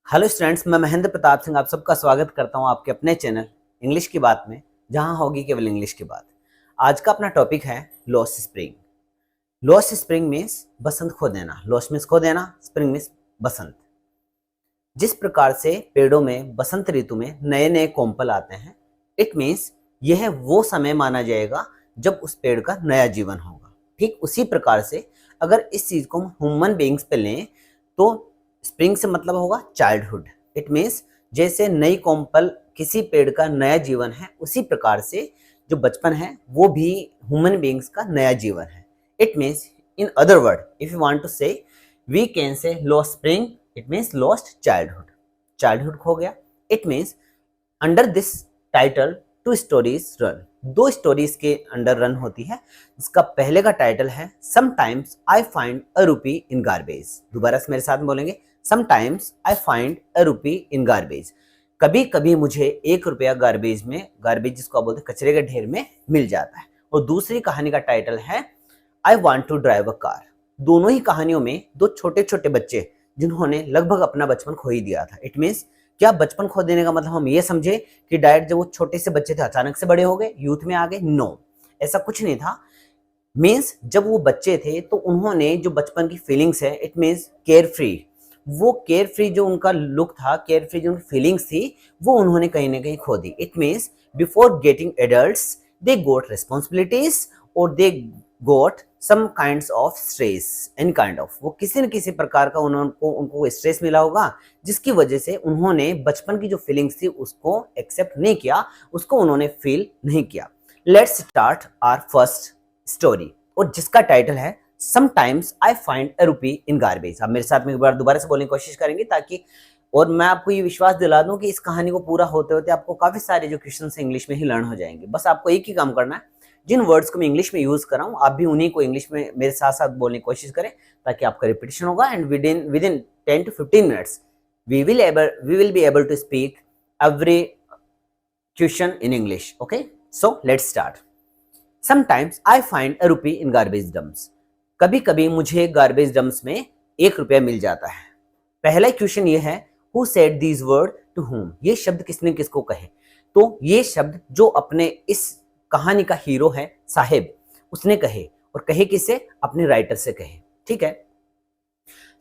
Hello students, मैं महेंद्र प्रताप सिंह आप सबका स्वागत करता हूं आपके अपने चैनल इंग्लिश की बात में, जहां होगी केवल इंग्लिश की बात। आज का अपना टॉपिक है lost spring. Lost spring means बसंत खो देना। लॉस्ट मीन्स खो देना, स्प्रिंग मीन्स बसंत। जिस प्रकार से पेड़ों में बसंत ऋतु में नए नए कोम्पल आते हैं, इट मीन्स यह वो समय माना जाएगा जब उस पेड़ का नया जीवन होगा। ठीक उसी प्रकार से अगर इस चीज को ह्यूमन बीइंग्स पे लें तो स्प्रिंग से मतलब होगा चाइल्डहुड। इट मीन्स जैसे नई कोम्पल किसी पेड़ का नया जीवन है, उसी प्रकार से जो बचपन है वो भी ह्यूमन बीइंग्स का नया जीवन है। It means in other word, if you want to say, we can say lost spring, it means lost childhood. Childhood खो गया। It means under this title two stories run. दो स्टोरीज के under run होती है, जिसका पहले का title है समटाइम्स आई फाइंड अ रूपी इन गार्बेज। दोबारा से मेरे साथ बोलेंगे, समटाइम्स आई फाइंड अ रूपी इन गार्बेज। कभी कभी मुझे 1 रुपया गार्बेज में, गार्बेज जिसको आप बोलते हैं कचरे के ढेर में, मिल जाता है। और दूसरी कहानी का टाइटल है I want to drive a car. दोनों ही कहानियों में दो छोटे छोटे बच्चे जिन्होंने लगभग अपना बचपन खो ही दिया था। इट मीन्स क्या बचपन खो देने का मतलब हम ये समझे कि डायरेक्ट जब वो छोटे से बच्चे थे अचानक से बड़े हो गए, यूथ में आ गए? नो, ऐसा कुछ नहीं था। मीन्स जब वो बच्चे थे तो उन्होंने जो बचपन की फीलिंग्स है, इट मीन्स केयर फ्री, वो केयर फ्री जो उनका लुक था, केयर फ्री जो उनकी फीलिंग्स थी, वो उन्होंने कहीं ना कहीं खो दी। It means before getting adults they got responsibilities और they got some kinds of stress, any kind of, वो किसी न किसी प्रकार का उनको स्ट्रेस मिला होगा, जिसकी वजह से उन्होंने बचपन की जो फीलिंग्स थी उसको एक्सेप्ट नहीं किया, उसको उन्होंने फील नहीं किया। Let's start our first story, और जिसका टाइटल है समटाइम्स आई फाइंड अ रूपी इन गार्बेज। आप मेरे साथ में एक बार दोबारा से बोलने की कोशिश करेंगे ताकि, और मैं आपको ये विश्वास दिला दूं कि इस कहानी को पूरा होते होते आपको काफी सारे जो क्वेश्चन इंग्लिश में ही लर्न हो जाएंगे। बस आपको एक ही काम करना है, जिन वर्ड्स को मैं इंग्लिश में यूज कर रहा हूँ आप भी उन्हीं को इंग्लिश में मेरे साथ साथ बोलने की कोशिश करें, ताकि आपका रिपीटेशन होगा and with in 10 to 15 minutes we will be able to speak every question in English. Okay, so let's start. Sometimes I find a rupee in garbage dumps. कभी कभी मुझे गार्बेज डम्प्स में 1 रुपया मिल जाता है। पहला क्वेश्चन ये है, who said these word to whom? ये शब्द किसने किसको कहे? तो ये शब्द जो अपने इस कहानी का हीरो है साहिब, उसने कहे, और कहे किससे? अपने राइटर से कहे। ठीक है,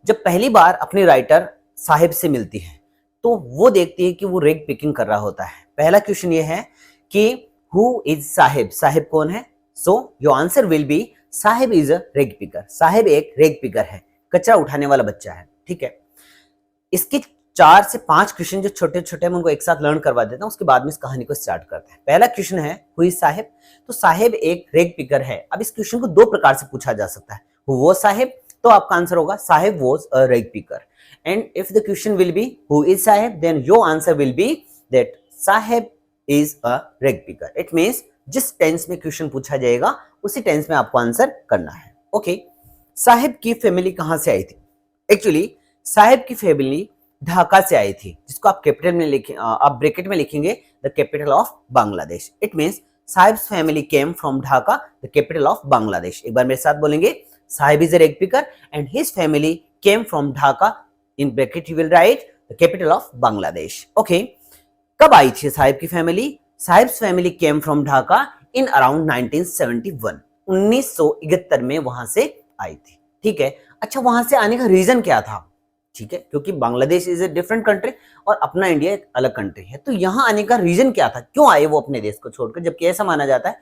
जब पहली बार अपने राइटर साहिब से मिलती है तो वो देखती है कि वो रेग पिकिंग कर रहा होता है। पहला क्वेश्चन ये है कि हु इज साहिब? साहिब कौन है? So your answer will B Sahib is a rag picker. Sahib एक रेग पिकर है, कचरा उठाने वाला बच्चा है। ठीक है, इसके 4 से 5 क्वेश्चन जो छोटे छोटे मैं उनको एक साथ लर्न करवा देता हूँ, उसके बाद में इस कहानी को स्टार्ट करते हैं। पहला क्वेश्चन है हु इज साहिब? तो साहिब एक रेग पिकर है। अब इस क्वेश्चन को 2 प्रकार से पूछा जा सकता है। Who was Saheb? तो आपका आंसर होगा Saheb was a rag picker. And if the question will be who is Saheb, then your answer will be that Saheb is a rag picker. It means जिस टेंस में क्वेश्चन पूछा जाएगा उसी टेंस में आपको आंसर करना है। ओके, साहिब की फैमिली कहां से आई थी? एक्चुअली साहिब की फैमिली ढाका से आई थी, जिसको आप कैपिटल में लिखें, आप ब्रैकेट में लिखेंगे the capital of Bangladesh. It means sahibs family came from Dhaka, the capital of Bangladesh. एक बार मेरे साथ बोलेंगे, Sahib is a rag picker and his family came from Dhaka, in bracket you will write the capital of Bangladesh. Okay, कब आई थी साहिब की family? Sahibs family came from Dhaka in around 1971, 1971 में वहां से आई थी। ठीक है, अच्छा वहां से आने का रीजन क्या था? ठीक है, क्योंकि Bangladesh is a different country और अपना इंडिया एक अलग कंट्री है, तो यहाँ आने का रीजन क्या था? क्यों आए वो अपने देश को छोड़कर? जबकि ऐसा माना जाता है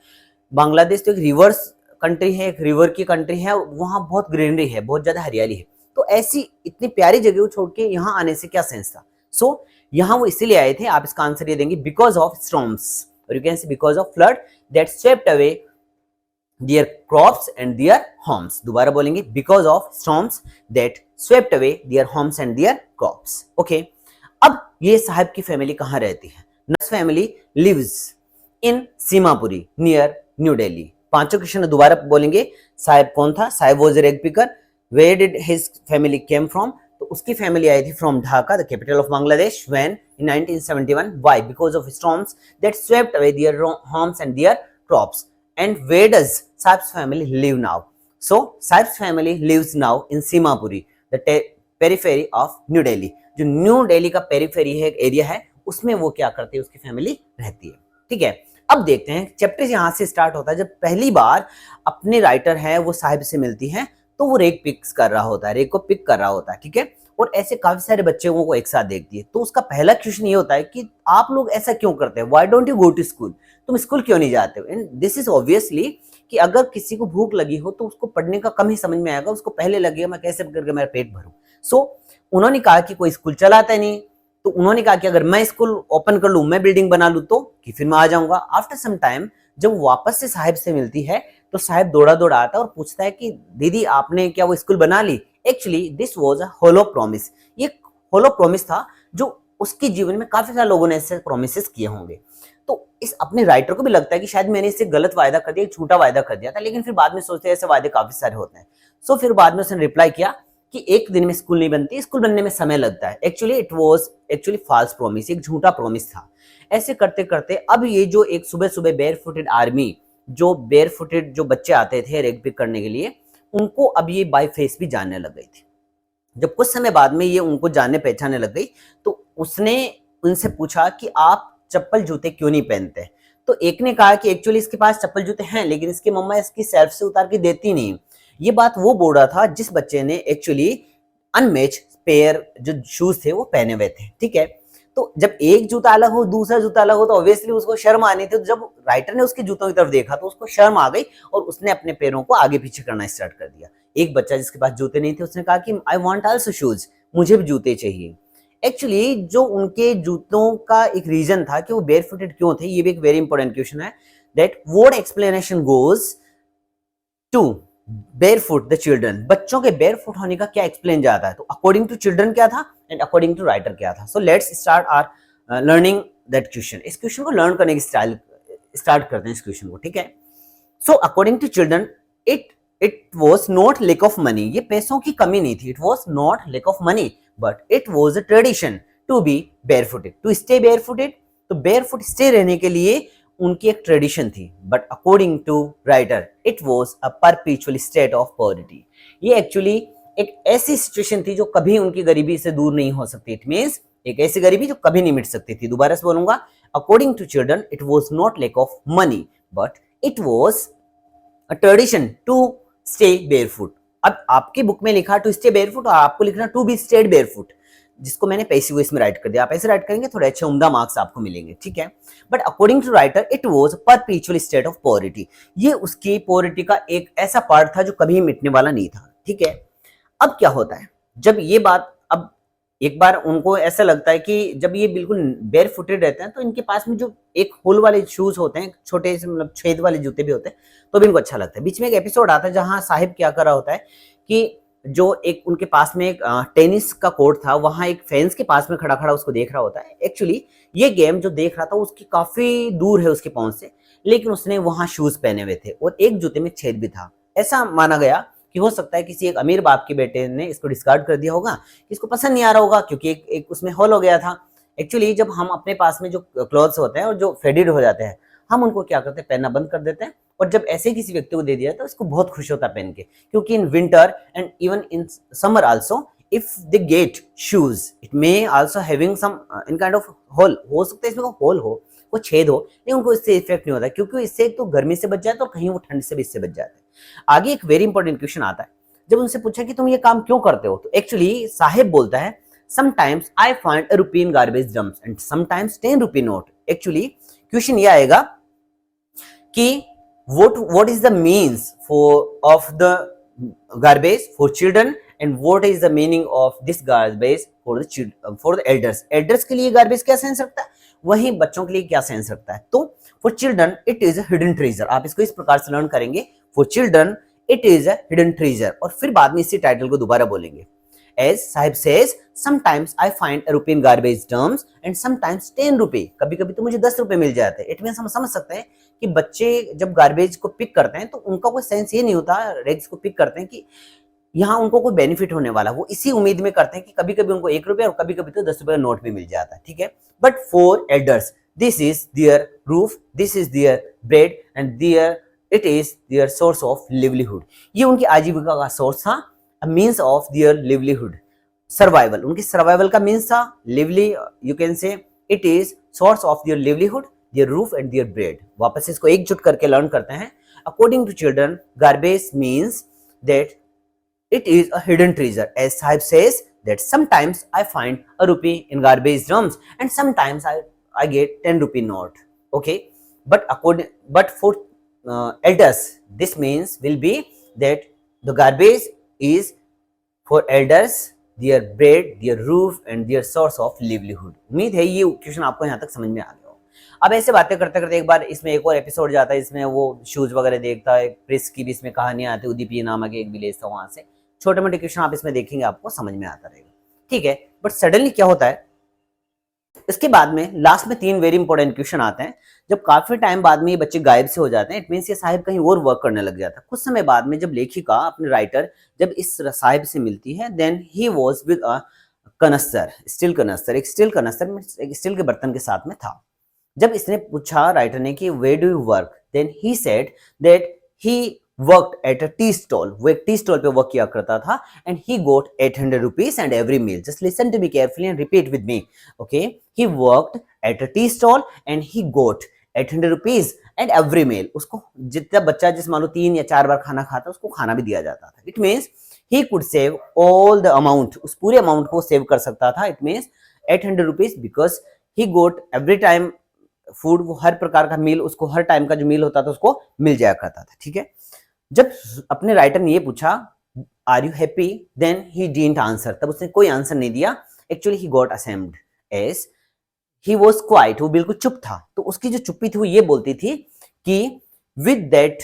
बांग्लादेश तो एक रिवर्स कंट्री है, एक रिवर की कंट्री है, वहां बहुत ग्रीनरी है, बहुत ज्यादा हरियाली है, तो ऐसी इतनी प्यारी जगह को छोड़ के यहाँ आने से क्या सेंस था? सो यहाँ वो इसीलिए आए थे। आप इसका आंसर ये देंगे बिकॉज ऑफ स्टॉर्म्स, और यू कैन से because of flood that swept away their crops and their homes. दोबारा बोलेंगे, because of storms that swept away their homes and their crops. Okay, अब ये साहिब की फैमिली कहाँ रहती है? नस family lives in Seemapuri near new Delhi. 5 question दोबारा बोलेंगे, साहिब कौन था? Sahib was a rag picker. Where did his family came from? तो उसकी फैमिली आई थी from Dhaka, the capital of Bangladesh, when in 1971. Why? Because of storms that swept away their homes and their crops. And where does Saib's family live now? So Saib's family lives now in Simapuri, the periphery of new Delhi. जो new Delhi का periphery है, area है, उसमें वो क्या करते हैं, उसकी फैमिली रहती है। ठीक है, अब देखते हैं चैप्टर यहाँ से स्टार्ट होता है। जब पहली बार अपने राइटर है वो साहिब से मिलती है तो वो रेक पिक्स कर रहा होता है, रेक को पिक कर रहा होता है। ठीक है, और ऐसे काफी सारे बच्चों को एक साथ देखती है। तो उसका पहला क्वेश्चन ये होता है कि आप लोग ऐसा क्यों करते हैं, why don't you go to school, तुम स्कूल क्यों नहीं जाते हो। एंड दिस इज ऑब्वियसली कि अगर किसी को भूख लगी हो तो उसको पढ़ने का कम ही समझ में आएगा, उसको पहले लगेगा मैं कैसे करके मेरा पेट भरूं। सो उन्होंने कहा कि कोई स्कूल चलाता नहीं, तो उन्होंने कहा कि अगर मैं स्कूल ओपन कर लूं, मैं बिल्डिंग बना लूं तो कि फिर मैं आ जाऊंगा। आफ्टर सम टाइम जब वापस से साहिब से मिलती है तो साहिब दौड़ा दौड़ा आता है और पूछता है कि दीदी आपने क्या वो स्कूल बना ली। Actually this was a hollow promise, ये होलो प्रॉमिस था जो उसके जीवन में काफी सारे लोगों ने ऐसे प्रोमिसेस किए होंगे। तो इस अपने राइटर को भी लगता है कि शायद मैंने इससे गलत वायदा कर दिया, एक झूठा वायदा कर दिया था, लेकिन फिर बाद में सोचते हैं ऐसे वायदे काफी सारे होते हैं। सो फिर बाद में उसने रिप्लाई किया कि एक दिन में स्कूल नहीं बनती, स्कूल बनने में समय लगता है। Actually it was actually false promise, एक झूठा प्रॉमिस था। ऐसे करते करते अब ये जो एक सुबह सुबह बेयर फुटेड आर्मी, जो बेयर फुटेड जो बच्चे आते थे रेक पिक करने के लिए, उनको अब ये बाय फेस भी जानने लग गई थी। जब कुछ समय बाद में ये उनको जानने पहचानने लग गई तो उसने उनसे पूछा कि आप चप्पल जूते क्यों नहीं पहनते। तो एक ने कहा कि एक्चुअली इसके पास चप्पल जूते हैं लेकिन इसकी मम्मा इसकी सेल्फ से उतार के देती नहीं। ये बात वो बोल रहा था जिस बच्चे ने एक्चुअली अनमैच पेयर जो शूज थे वो पहने हुए थे। ठीक है, तो जब एक जूता अलग हो दूसरा जूता अलग हो तो ऑब्वियसली उसको शर्म आनी थी। तो जब राइटर ने उसके जूतों की तरफ देखा तो उसको शर्म आ गई और उसने अपने पैरों को आगे पीछे करना स्टार्ट कर दिया। एक बच्चा जिसके पास जूते नहीं थे उसने कहा कि आई वांट आल्सो शूज, मुझे भी जूते चाहिए। एक्चुअली जो उनके जूतों का एक रीजन था कि वो बेयर फुटेड क्यों थे, ये भी एक वेरी इंपॉर्टेंट क्वेश्चन है। That word explanation goes to barefoot the children, बच्चों के बेयरफुट होने का क्या एक्सप्लेन जाता है। तो अकॉर्डिंग टू चिल्ड्रन क्या था एंड अकॉर्डिंग टू राइटर क्या था। So let's start our learning that question. इस क्वेश्चन को लर्न करने की स्टाइल स्टार्ट करते हैं इस क्वेश्चन को। ठीक है, so according to children it was not lack of money, ये पैसों की कमी नहीं थी। It was not lack of money but it was a tradition to be barefooted, to stay barefooted. तो बेयरफुट स्टे रहने के लिए उनकी एक ट्रेडिशन थी। But according to writer it was a perpetual state of poverty, ये actually एक ऐसी सिचुएशन थी जो कभी उनकी गरीबी से दूर नहीं हो सकती। इट मींस एक ऐसी गरीबी जो कभी नहीं मिट सकती थी। दोबारा से बोलूंगा, according to children it was not lack of money but it was a tradition to stay barefoot. अब आपकी बुक में लिखा टू स्टे बेयरफुट और आपको लिखना टू बी स्टेड बेयरफुट, जिसको मैंने पैसिव वॉइस में राइट कर दिया। आप ऐसे राइट करेंगे थोड़े अच्छे उम्दा मार्क्स आपको मिलेंगे। ठीक है, but according to writer it was perpetual state of poverty, ये उसकी पॉवर्टी का एक ऐसा पार्ट था जो कभी मिटने वाला नहीं था। ठीक है, अब क्या होता है जब ये बात, अब एक बार उनको ऐसा लगता है कि जब ये बिल्कुल बेयर फुटेड रहते हैं तो इनके पास में जो एक होल वाले शूज होते हैं, छोटे से मतलब छेद वाले जूते भी होते हैं, तो भी इनको अच्छा लगता है। बीच में एक एपिसोड आता है जहां साहिब क्या कर रहा होता है कि जो एक उनके पास में एक टेनिस का कोर्ट था, वहां एक फेंस के पास में खड़ा खड़ा उसको देख रहा होता है। एक्चुअली ये गेम जो देख रहा था उसकी काफी दूर है उसके पहुंच से, लेकिन उसने वहां शूज पहने हुए थे और एक जूते में छेद भी था। ऐसा माना गया कि हो सकता है किसी एक अमीर बाप के बेटे ने इसको डिस्कार्ड कर दिया होगा, इसको पसंद नहीं आ रहा होगा क्योंकि एक उसमें होल हो गया था। एक्चुअली जब हम अपने पास में जो क्लॉथ्स होते हैं और जो फेडेड हो जाते हैं, हम उनको क्या करते हैं, पहनना बंद कर देते हैं। और जब ऐसे किसी व्यक्ति को दे दिया तो उसको बहुत खुश होता है पहन के, क्योंकि in winter and even in summer also if they get shoes it may also having some in kind of hole, हो सकता है इसमें होल हो, वो छेद हो, लेकिन उनको इससे इफेक्ट नहीं होता क्योंकि इससे एक तो गर्मी से बच जाता है और कहीं वो ठंड से भी इससे बच जाता है। आगे एक वेरी इंपॉर्टेंट क्वेश्चन आता है, जब उनसे पूछा कि तुम ये काम क्यों करते हो, तो एक्चुअली साहिब बोलता है sometimes I find a rupee in garbage dumps and sometimes 10 rupee note. Actually question ये आएगा कि what is the means of the garbage for children and what is the meaning of this garbage for the elders के लिए garbage क्या sense रखता है, वही बच्चों के लिए क्या सेंस रखता है। तो for children it is a hidden treasure, आप इसको इस प्रकार से लर्न करेंगे, for children it is a hidden treasure, और फिर बाद में इसी टाइटल को दोबारा बोलेंगे। As Sahib says sometimes I find a rupee in garbage dumps and sometimes 10 रुपए, कभी कभी तो मुझे 10 रुपए मिल जाते हैं। इट मींस हम समझ सकते हैं कि बच्चे जब गार्बेज को पिक करते हैं तो उनका कोई सेंस ये नहीं होता, रेग्स को पिक करते हैं कि यहाँ उनको कोई बेनिफिट होने वाला, वो इसी उम्मीद में करते हैं कि कभी कभी उनको 1 रुपया और कभी कभी तो 10 रुपए का नोट भी मिल जाता है। ठीक है, but for elders this is their roof, this is their bread and there it is their source of livelihood, ये उनकी आजीविका का सोर्स था, means of their livelihood. Survival, उनकी सर्वाइवल का मीन्स था lively, you can say it is source of their livelihood, their roof and their bread. वापस इसको एकजुट करके लर्न करते हैं। According to children garbage means that it is a hidden treasure, as Sahib says that sometimes I find a rupee in garbage drums and sometimes I get 10 rupee note. Okay, but for elders this means will be that the garbage is for elders their bread, their roof and their source of livelihood. उम्मीद है ये question आपको यहाँ तक समझ में आ गया हो। अब ऐसे बातें करते करते एक बार इसमें एक और एपिसोड जाता है, इसमें वो शूज वगैरह देखता है, प्रेस की भी इसमें कहानी आती है, उदीपी नामक एक विलेज था वहां से। छोटे मोटे क्वेश्चन आप इसमें देखेंगे आपको समझ में आता रहेगा, ठीक है। बट सडनली क्या होता है, इसके बाद में लास्ट में 3 वेरी इंपॉर्टेंट क्वेश्चन आते हैं। जब काफी टाइम बाद में ये बच्चे गायब से हो जाते हैं, इट मींस ये साहिब कहीं और वर्क करने लग जाता है। कुछ समय बाद में जब लेखिका अपने राइटर जब इस साहिब से मिलती है, then he was with a canister, steel canister, एक स्टील कनस्तर एक स्टील के बर्तन के साथ में था। जब इसने पूछा राइटर ने कि where do you work, then he said that he worked at a tea stall, वो एक टी स्टॉल पे वर्क किया करता था, and he got 800 rupees and every meal. Just listen to me carefully and repeat with me, okay. He worked at a tea stall and he got 800 rupees and every meal. उसको जितना बच्चा जिस मान लो 3 या 4 बार खाना खाता उसको खाना भी दिया जाता था। It means he could save all the amount, उस पूरे अमाउंट को सेव कर सकता था। It means 800 rupees because he got every time food, वो हर प्रकार का मील, उसको हर टाइम का जो मील होता था उसको मिल जाया करता था, ठीक है। जब अपने राइटर ने ये पूछा are you happy, then he didn't answer, तब उसने कोई आंसर नहीं दिया। Actually he got ashamed as he was quiet, वो बिल्कुल चुप था। तो उसकी जो चुप्पी थी वो ये बोलती थी कि with that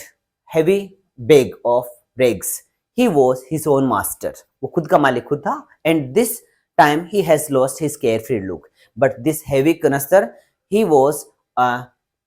heavy bag of rags he was his own master, वो खुद का मालिक खुद था। And this time he has lost his carefree look, but this heavy canister he was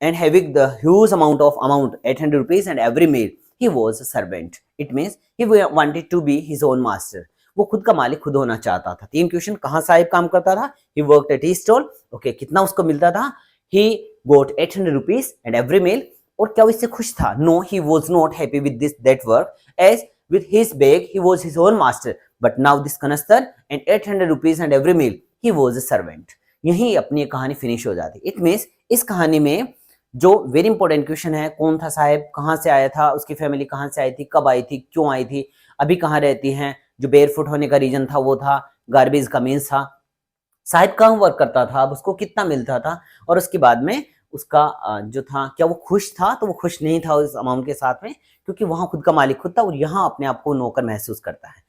and having the huge amount 800 rupees and every meal, he was a servant. It means he wanted to be his own master, वो खुद का मालिक खुद होना चाहता था। 3 question, कहाँ साहिब काम करता था, he worked at tea stall, okay, कितना उसको मिलता था, he got 800 rupees and every meal, और क्या वो इससे खुश था, no, he was not happy with that work, as with his bag he was his own master, but now this kanastar and 800 rupees and every meal, he was a servant. यही अपनी कहानी finish हो जाती। It means इस कहानी में जो very important question है, कौन था साहिब, कहाँ से आया था, उसकी फैमिली कहाँ से आई थी, कब आई थी, क्यों आई थी, अभी कहाँ रहती हैं, जो बेयरफुट होने का रीजन था वो था, गार्बेज का मीन्स था, साहिब कहाँ वर्क करता था, अब उसको कितना मिलता था, और उसके बाद में उसका जो था क्या वो खुश था, तो वो खुश नहीं था उस अमाउंट के साथ में, क्योंकि वहां खुद का मालिक खुद था और यहाँ अपने आप को नौकर महसूस करता है।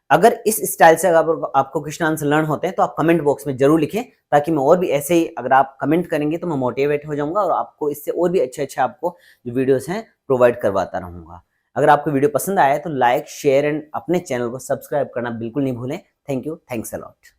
अगर इस स्टाइल से अगर आपको क्वेश्चन आंसर लर्न होते हैं तो आप कमेंट बॉक्स में जरूर लिखें, ताकि मैं और भी ऐसे ही अगर आप कमेंट करेंगे तो मैं मोटिवेट हो जाऊंगा और आपको इससे और भी अच्छे आपको जो वीडियोस हैं प्रोवाइड करवाता रहूंगा। अगर आपको वीडियो पसंद आया तो लाइक शेयर एंड अपने चैनल को सब्सक्राइब करना बिल्कुल नहीं भूलें। Thank you, thanks a lot.